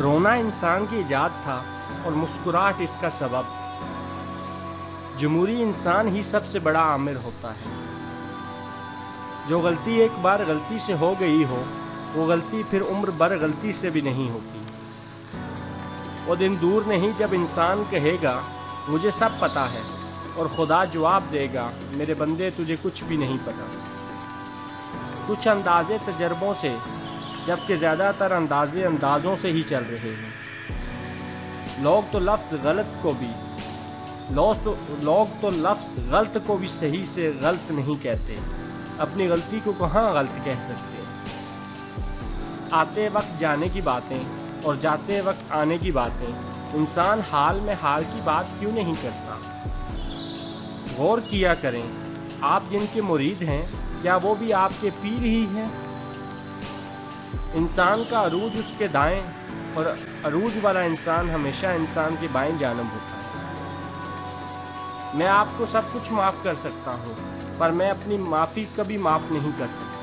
رونا انسان کی ایجاد تھا اور مسکراہٹ اس کا سبب۔ جمہوری انسان ہی سب سے بڑا عامر ہوتا ہے۔ جو غلطی ایک بار غلطی سے ہو گئی ہو، وہ غلطی پھر عمر بھر غلطی سے بھی نہیں ہوتی۔ وہ دن دور نہیں جب انسان کہے گا مجھے سب پتہ ہے، اور خدا جواب دے گا میرے بندے تجھے کچھ بھی نہیں پتہ۔ کچھ اندازے تجربوں سے، جبکہ زیادہ تر اندازے اندازوں سے ہی چل رہے ہیں۔ لوگ تو لفظ غلط کو بھی صحیح سے غلط نہیں کہتے، اپنی غلطی کو کہاں غلط کہہ سکتے۔ آتے وقت جانے کی باتیں اور جاتے وقت آنے کی باتیں، انسان حال میں حال کی بات کیوں نہیں کرتا؟ غور کیا کریں، آپ جن کے مرید ہیں کیا وہ بھی آپ کے پیر ہی ہیں؟ انسان کا عروج اس کے دائیں، اور عروج والا انسان ہمیشہ انسان کے بائیں جانب ہوتا ہے۔ میں آپ کو سب کچھ معاف کر سکتا ہوں، پر میں اپنی معافی کبھی معاف نہیں کر سکتا۔